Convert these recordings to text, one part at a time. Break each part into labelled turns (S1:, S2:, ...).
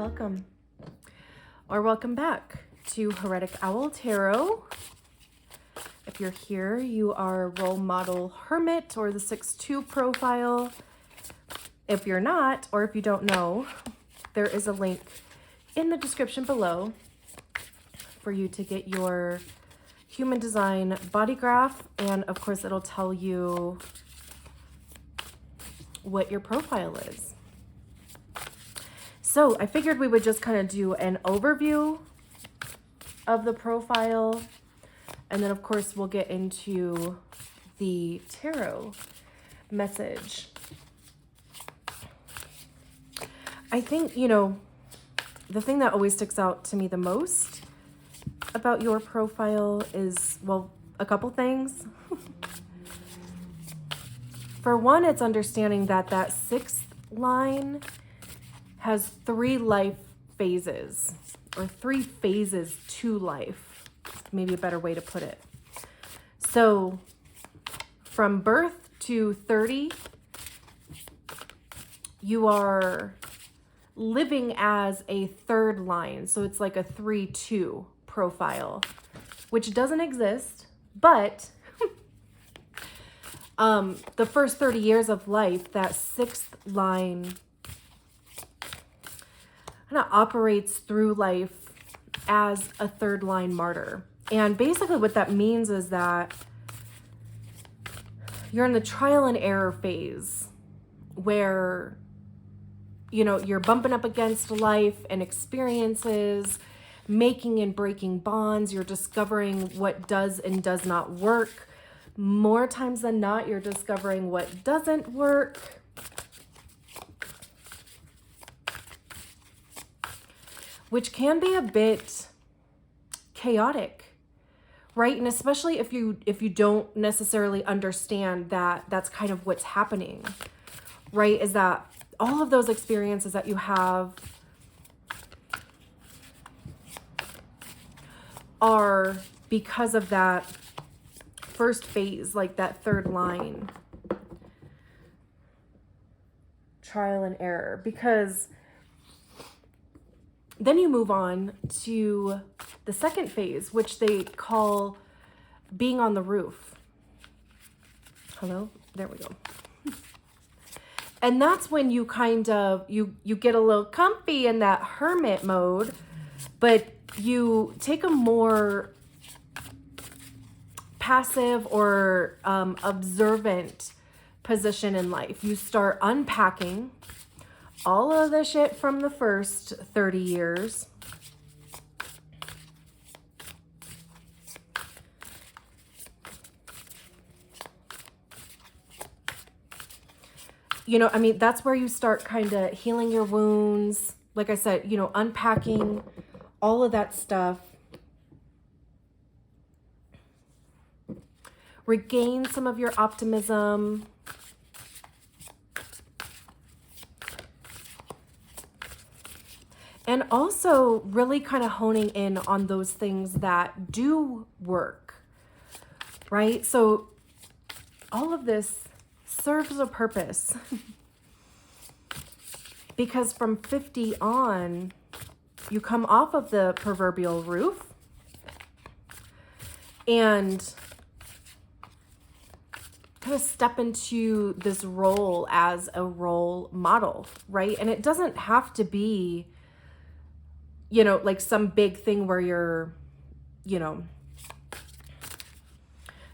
S1: welcome. Or welcome back to Heretic Owl Tarot. If you're here, you are Role Model Hermit or the 6-2 profile. If you're not, or if you don't know, there is a link in the description below for you to get your human design body graph. And of course, it'll tell you what your profile is. So I figured we would just kind of do an overview of the profile. And then of course, we'll get into the tarot message. I think, the thing that always sticks out to me the most about your profile is, well, a couple things. For one, it's understanding that that 6th line has 3 life phases, or 3 phases to life. Maybe a better way to put it. So from birth to 30, you are living as a 3rd line. So it's like a 3-2 profile, which doesn't exist, but the first 30 years of life, that 6th line kind of operates through life as a 3rd line martyr. And basically what that means is that you're in the trial and error phase where, you're bumping up against life and experiences, making and breaking bonds. You're discovering what does and does not work. More times than not, you're discovering what doesn't work. Which can be a bit chaotic, right? And especially if you don't necessarily understand that that's kind of what's happening, right? Is that all of those experiences that you have are because of that first phase, like that 3rd line, trial and error, because then you move on to the 2nd phase, which they call being on the roof. Hello? There we go. And that's when you kind of, you get a little comfy in that hermit mode, but you take a more passive or observant position in life. You start unpacking all of the shit from the first 30 years. That's where you start kind of healing your wounds. Like I said, unpacking all of that stuff. Regain some of your optimism. And also really kind of honing in on those things that do work, right? So all of this serves a purpose. Because from 50 on, you come off of the proverbial roof and kind of step into this role as a role model, right? And it doesn't have to be, like some big thing where you're,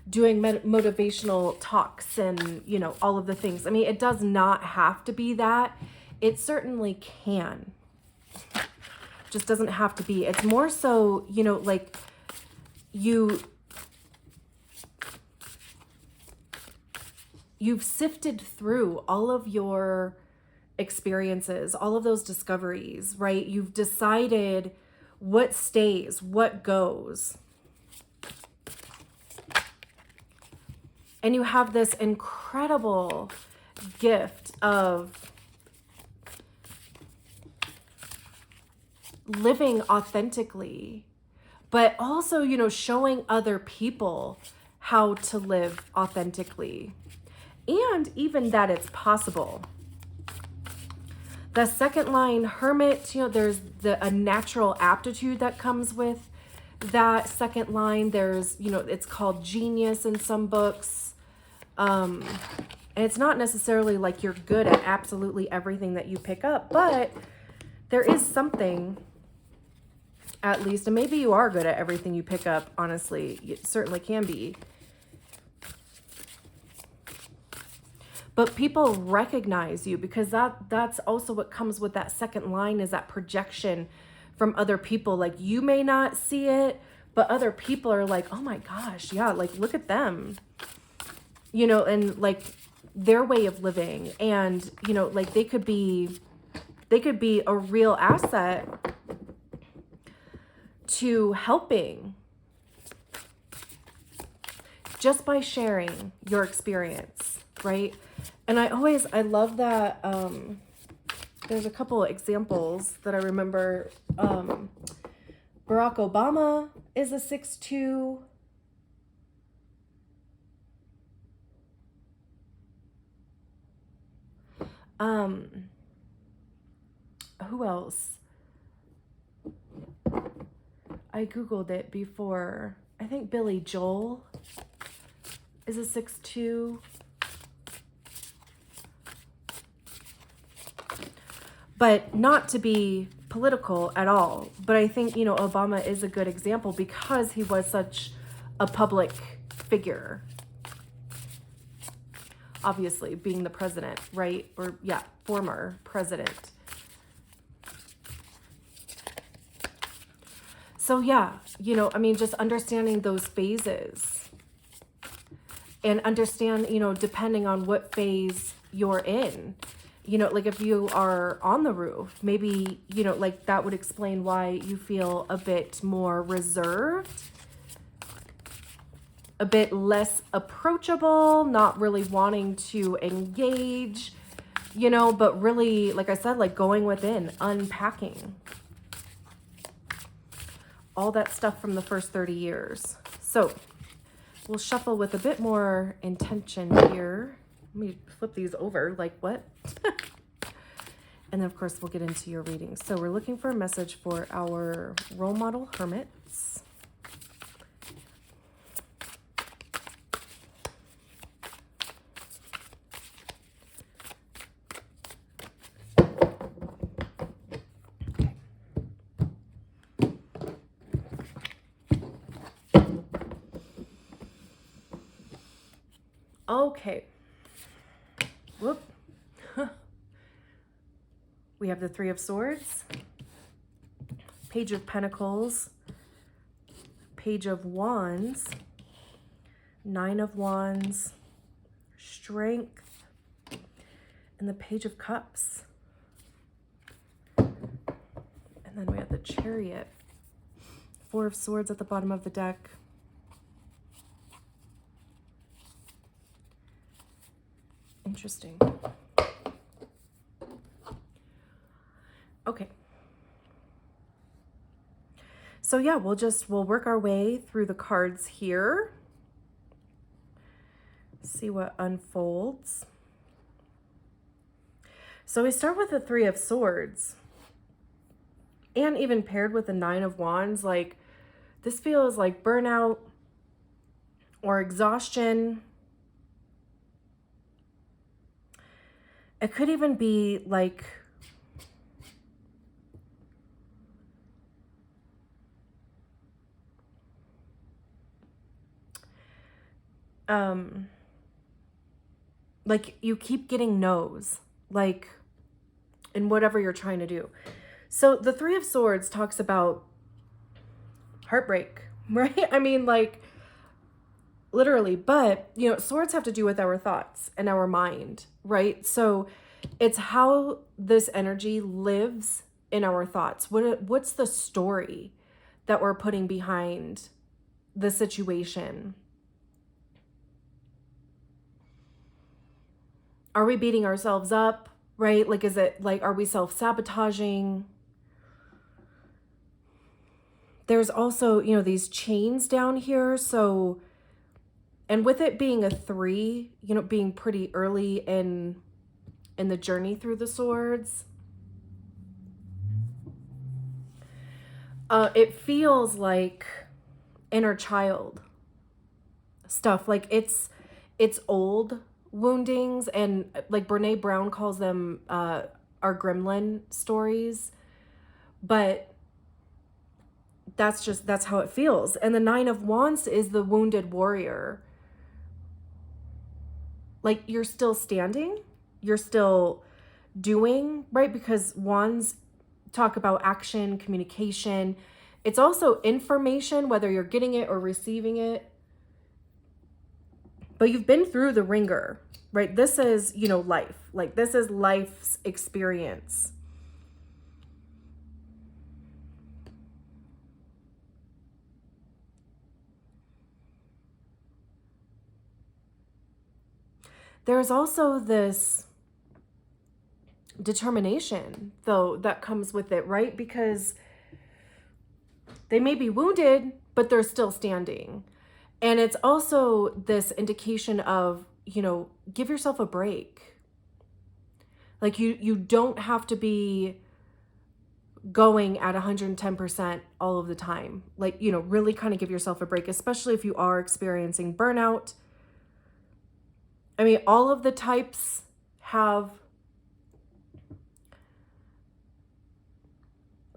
S1: doing motivational talks and, all of the things. It does not have to be that. It certainly can. Just doesn't have to be. It's more so, like you've sifted through all of your experiences, all of those discoveries, right? You've decided what stays, what goes. And you have this incredible gift of living authentically, but also, showing other people how to live authentically, and even that it's possible. The second line, Hermit, you know, there's a natural aptitude that comes with that second line. There's, you know, it's called genius in some books. And it's not necessarily like you're good at absolutely everything that you pick up, but there is something, at least, and maybe you are good at everything you pick up, honestly. You certainly can be. But people recognize you, because that's also what comes with that second line, is that projection from other people. Like, you may not see it, but other people are like, oh my gosh, yeah, like, look at them. You know, and like their way of living, and, you know, like they could be a real asset to helping just by sharing your experience, right? And I love that. There's a couple of examples that I remember. Barack Obama is a 6'2". Who else? I Googled it before. I think Billy Joel is a 6'2". But not to be political at all. But I think, you know, Obama is a good example because he was such a public figure. Obviously, being the president, right? Or, yeah, former president. So, yeah, you know, I mean, just understanding those phases. And understand, you know, depending on what phase you're in. You know, like if you are on the roof, maybe, you know, like that would explain why you feel a bit more reserved, a bit less approachable, not really wanting to engage, you know, but really, like I said, like going within, unpacking all that stuff from the first 30 years. So we'll shuffle with a bit more intention here. Let me flip these over, like what? And then of course we'll get into your reading. So we're looking for a message for our role model hermits. Okay. Whoop. We have the Three of Swords, Page of Pentacles, Page of Wands, Nine of Wands, Strength, and the Page of Cups. And then we have the Chariot, Four of Swords at the bottom of the deck. Interesting. Okay. So yeah, we'll work our way through the cards here. See what unfolds. So we start with the Three of Swords. And even paired with the Nine of Wands, like this feels like burnout or exhaustion. It could even be like you keep getting no's, like in whatever you're trying to do. So the Three of Swords talks about heartbreak, right? I mean, like literally, but you know, swords have to do with our thoughts and our mind, right? So it's how this energy lives in our thoughts. What's the story that we're putting behind the situation? Are we beating ourselves up, right? Like, is it like, are we self-sabotaging? There's also, you know, these chains down here. So, and with it being a 3, you know, being pretty early in the journey through the swords, It feels like inner child stuff. Like it's old woundings, and like Brene Brown calls them our gremlin stories. But that's how it feels. And the Nine of Wands is the wounded warrior. Like you're still standing, you're still doing, right? Because wands talk about action, communication. It's also information, whether you're getting it or receiving it. But you've been through the ringer, right? This is, life. Like this is life's experience. There's also this determination, though, that comes with it, right? Because they may be wounded, but they're still standing. And it's also this indication of, give yourself a break. Like you don't have to be going at 110% all of the time. Like, really kind of give yourself a break, especially if you are experiencing burnout. I mean, all of the types have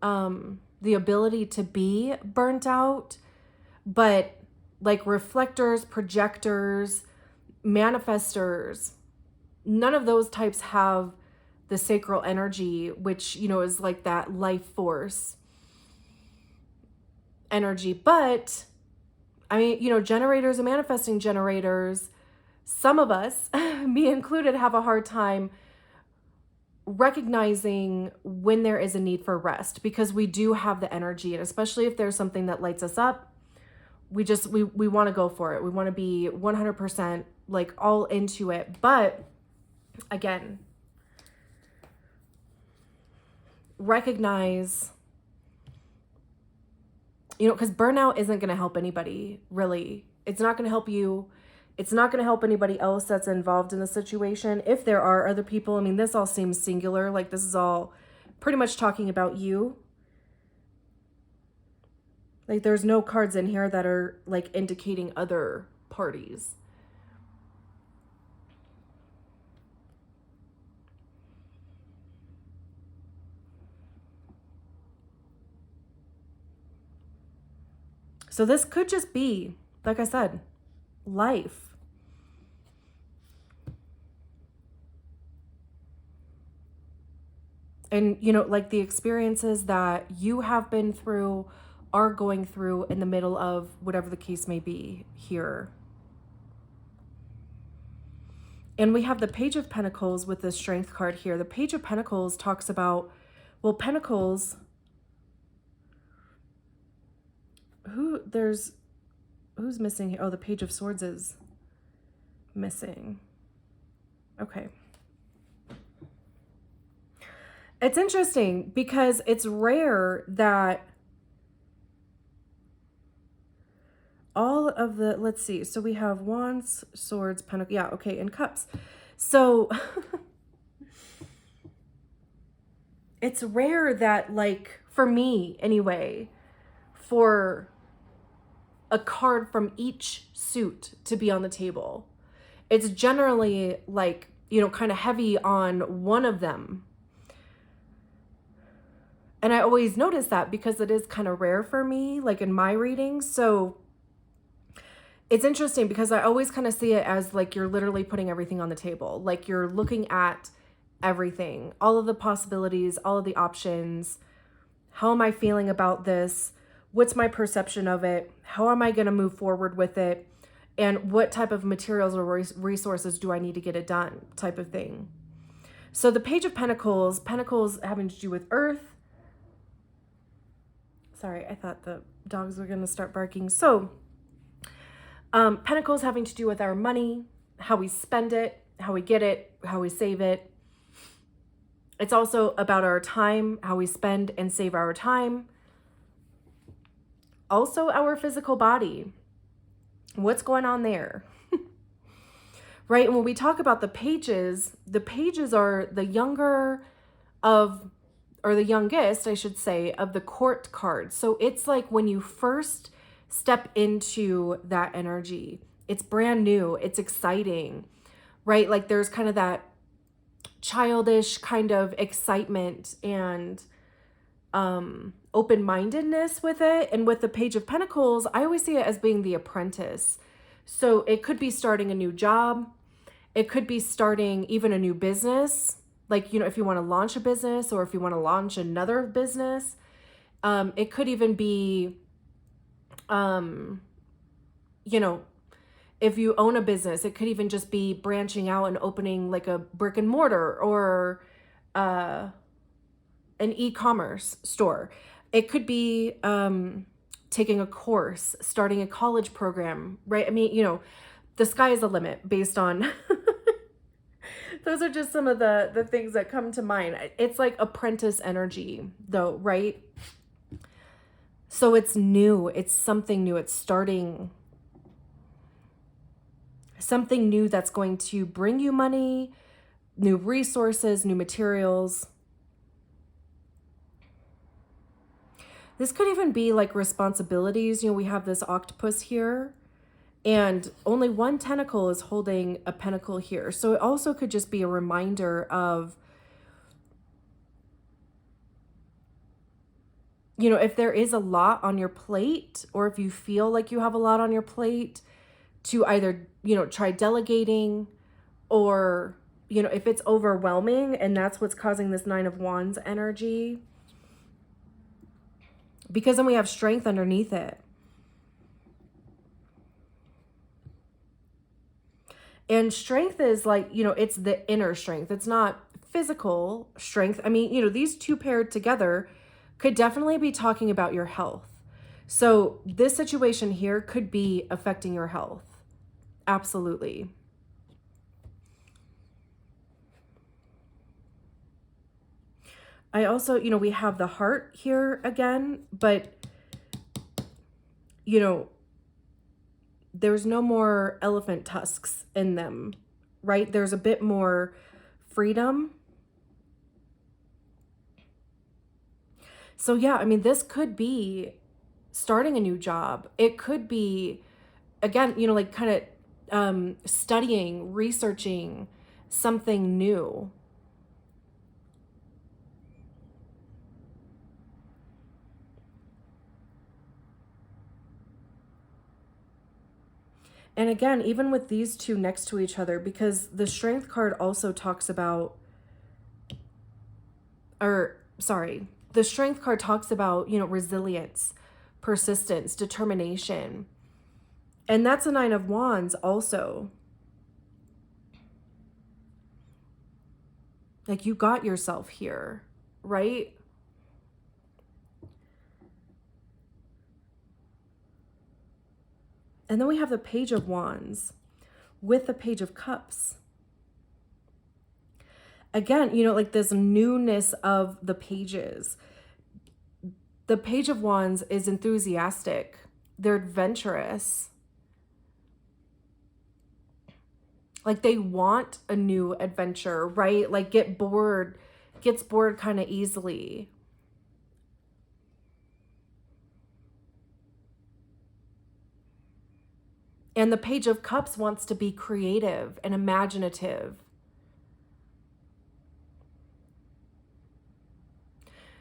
S1: the ability to be burnt out, but like reflectors, projectors, manifestors, none of those types have the sacral energy, which, is like that life force energy. But I mean, generators and manifesting generators, some of us, me included, have a hard time recognizing when there is a need for rest, because we do have the energy, and especially if there's something that lights us up, we want to go for it. We want to be 100% like all into it. But again, recognize, because burnout isn't going to help anybody, really. It's not going to help you. It's not going to help anybody else that's involved in the situation. If there are other people, I mean, this all seems singular. Like this is all pretty much talking about you. Like there's no cards in here that are like indicating other parties. So this could just be, like I said, life. And, like the experiences that you have been through, are going through in the middle of whatever the case may be here. And we have the Page of Pentacles with the Strength card here. The Page of Pentacles talks about, well, Pentacles, who's missing here? Oh, the Page of Swords is missing. Okay. It's interesting because it's rare that all of the, let's see, so we have Wands, Swords, Pentacles, yeah, okay, and Cups. So it's rare that, like, for me anyway, for a card from each suit to be on the table. It's generally like, kind of heavy on one of them. And I always notice that because it is kind of rare for me, like in my readings. So it's interesting because I always kind of see it as like you're literally putting everything on the table. Like you're looking at everything, all of the possibilities, all of the options. How am I feeling about this? What's my perception of it? How am I going to move forward with it? And what type of materials or resources do I need to get it done, type of thing. So the Page of Pentacles, Pentacles having to do with earth. Sorry, I thought the dogs were going to start barking. So Pentacles having to do with our money, how we spend it, how we get it, how we save it. It's also about our time, how we spend and save our time. Also our physical body. What's going on there? Right? And when we talk about the pages are the younger of or the youngest, I should say, of the Court card. So it's like when you first step into that energy, it's brand new, it's exciting, right? Like there's kind of that childish kind of excitement and open-mindedness with it. And with the Page of Pentacles, I always see it as being the apprentice. So it could be starting a new job. It could be starting even a new business. Like, you know, if you want to launch a business or if you want to launch another business. It could even be, you know, if you own a business, it could even just be branching out and opening like a brick and mortar or an e-commerce store. It could be taking a course, starting a college program, right? I mean, you know, the sky is the limit based on those are just some of the things that come to mind. It's like apprentice energy though, right? So it's new, it's something new, it's starting something new that's going to bring you money, new resources, new materials. This could even be like responsibilities. You know, we have this octopus here and only one tentacle is holding a pentacle here. So it also could just be a reminder of, you know, if there is a lot on your plate or if you feel like you have a lot on your plate, to either, you know, try delegating or, you know, if it's overwhelming and that's what's causing this Nine of Wands energy. Because then we have strength underneath it. And strength is like, you know, it's the inner strength. It's not physical strength. I mean, you know, these two paired together could definitely be talking about your health. So this situation here could be affecting your health. Absolutely. I also, you know, we have the heart here again, but, you know, there's no more elephant tusks in them, right? There's a bit more freedom. So yeah, I mean, this could be starting a new job. It could be, again, you know, like kind of studying, researching something new. And again, even with these two next to each other, because the Strength card also talks about, or sorry, the Strength card talks about, you know, resilience, persistence, determination. And that's a Nine of Wands also. Like you got yourself here, right? And then we have the Page of Wands with the Page of Cups. Again, you know, like this newness of the pages. The Page of Wands is enthusiastic. They're adventurous. Like they want a new adventure, right? Like gets bored kind of easily. And the Page of Cups wants to be creative and imaginative.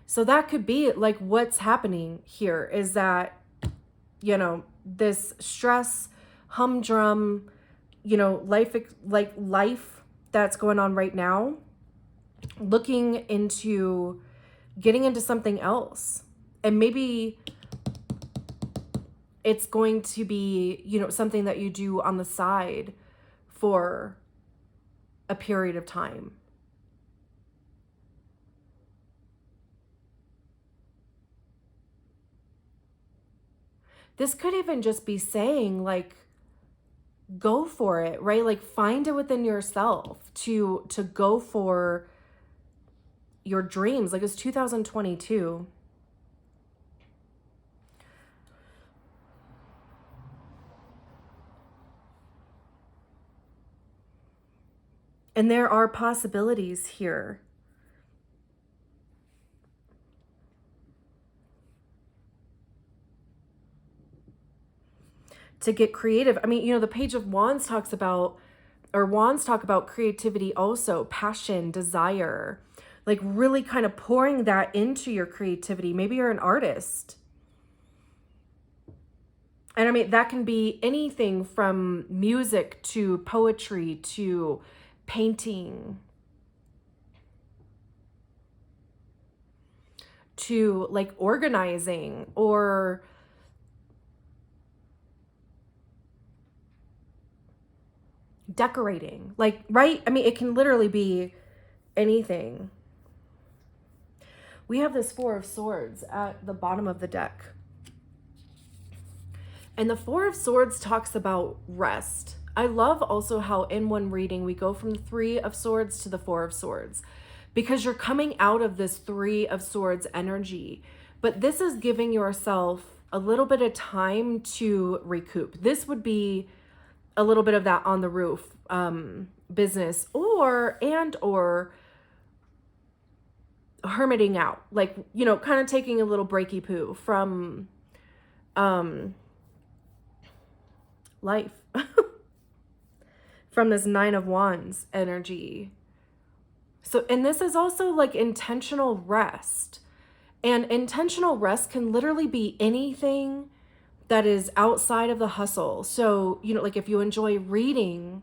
S1: So that could be like what's happening here is that, you know, this stress, humdrum, you know, life that's going on right now, looking into getting into something else. And maybe it's going to be, you know, something that you do on the side for a period of time. This could even just be saying like, go for it, right? Like find it within yourself to go for your dreams. Like it's 2022. And there are possibilities here. to get creative. I mean, you know, the Page of Wands talks about, or wands talk about creativity also, passion, desire, like really kind of pouring that into your creativity. Maybe you're an artist. And I mean, that can be anything from music to poetry to painting to like organizing or decorating. Like, right? I mean, it can literally be anything. We have this Four of Swords at the bottom of the deck. And the Four of Swords talks about rest. I love also how in one reading we go from the Three of Swords to the Four of Swords, because you're coming out of this Three of Swords energy. But this is giving yourself a little bit of time to recoup. This would be a little bit of that on the roof business, or hermiting out, like, you know, kind of taking a little breaky poo from life from this Nine of Wands energy. So, and this is also like intentional rest, and intentional rest can literally be anything that is outside of the hustle. So, you know, like if you enjoy reading,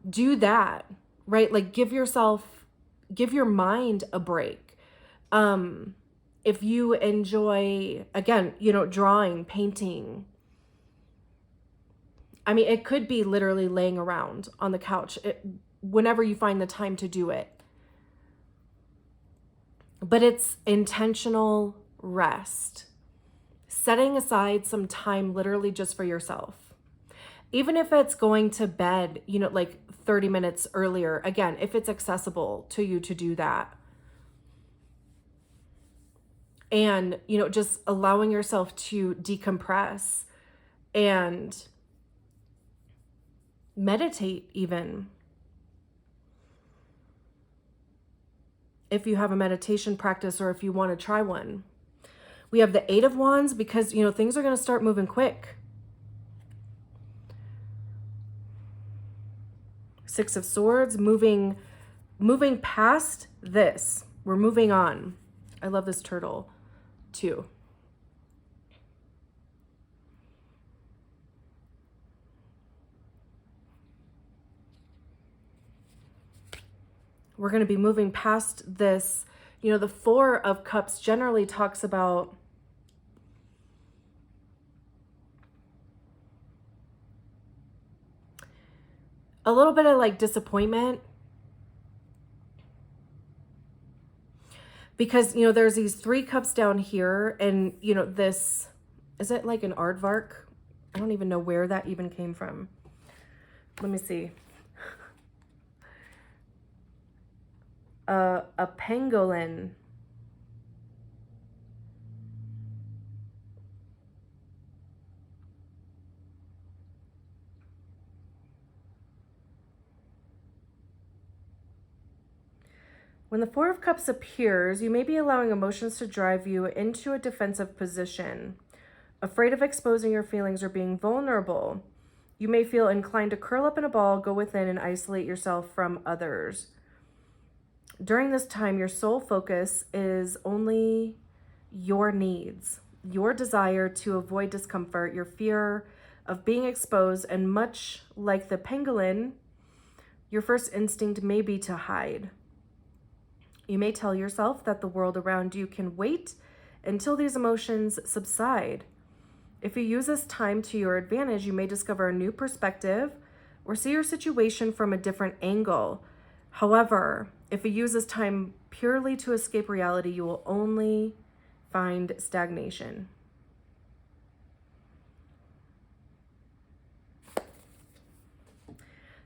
S1: do that, right? Like give your mind a break. If you enjoy, again, you know, drawing, painting, I mean, it could be literally laying around on the couch whenever you find the time to do it. But it's intentional rest. Setting aside some time literally just for yourself. Even if it's going to bed, you know, like 30 minutes earlier. Again, if it's accessible to you to do that. And, you know, just allowing yourself to decompress and meditate even. If you have a meditation practice or if you want to try one. We have the Eight of Wands because, you know, things are going to start moving quick. Six of Swords, moving past this. We're moving on. I love this turtle too. We're going to be moving past this. You know, the Four of Cups generally talks about a little bit of like disappointment. Because, you know, there's these three cups down here and, you know, this, is it like an aardvark? I don't even know where that even came from. Let me see. A pangolin. When the Four of Cups appears, you may be allowing emotions to drive you into a defensive position, afraid of exposing your feelings or being vulnerable. You may feel inclined to curl up in a ball, go within, and isolate yourself from others. During this time, your sole focus is only your needs, your desire to avoid discomfort, your fear of being exposed, and much like the pangolin, your first instinct may be to hide. You may tell yourself that the world around you can wait until these emotions subside. If you use this time to your advantage, you may discover a new perspective or see your situation from a different angle. However, if you use this time purely to escape reality, you will only find stagnation.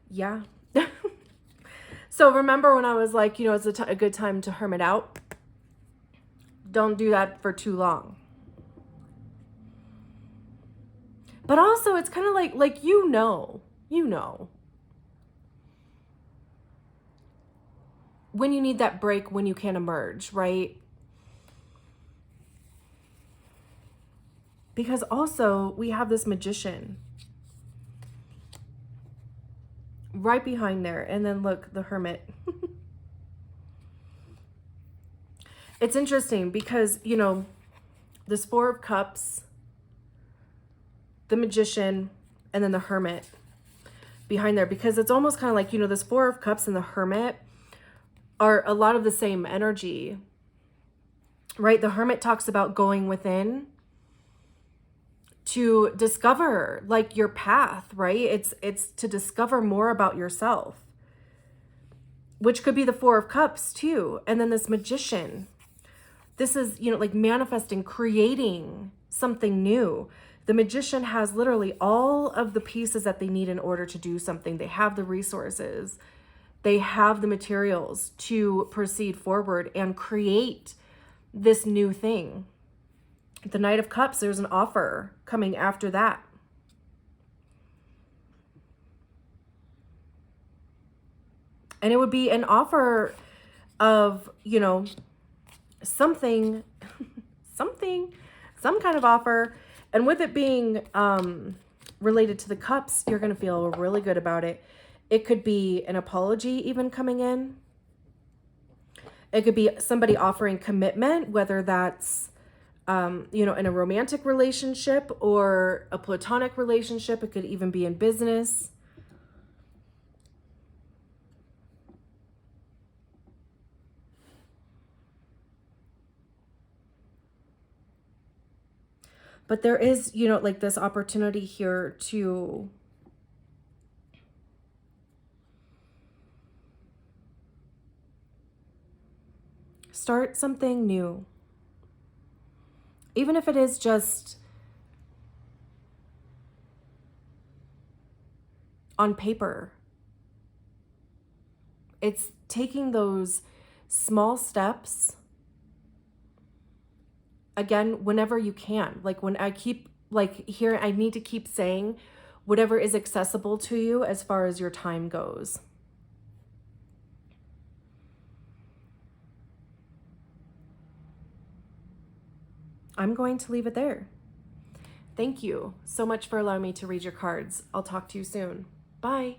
S1: Yeah. So remember when I was like, you know, it's a good time to hermit out? Don't do that for too long. But also it's kind of like, you know, when you need that break, when you can emerge, right? Because also we have this Magician. right behind there. And then look, the Hermit. It's interesting because, you know, this Four of Cups, the Magician, and then the Hermit behind there, because it's almost kind of like, you know, this Four of Cups and the Hermit are a lot of the same energy, right? The Hermit talks about going within to discover like your path, right? It's to discover more about yourself, which could be the Four of Cups too. And then this Magician, this is, you know, like manifesting, creating something new. The Magician has literally all of the pieces that they need in order to do something. They have the resources, they have the materials to proceed forward and create this new thing. The Knight of Cups, there's an offer coming after that. And it would be an offer of, you know, something, some kind of offer. And with it being related to the cups, you're going to feel really good about it. It could be an apology even coming in. It could be somebody offering commitment, whether that's, you know, in a romantic relationship or a platonic relationship. It could even be in business. But there is, you know, like this opportunity here to start something new. Even if it is just on paper. It's taking those small steps, again, whenever you can. Like when I keep, like here, I need to keep saying whatever is accessible to you as far as your time goes. I'm going to leave it there. Thank you so much for allowing me to read your cards. I'll talk to you soon. Bye.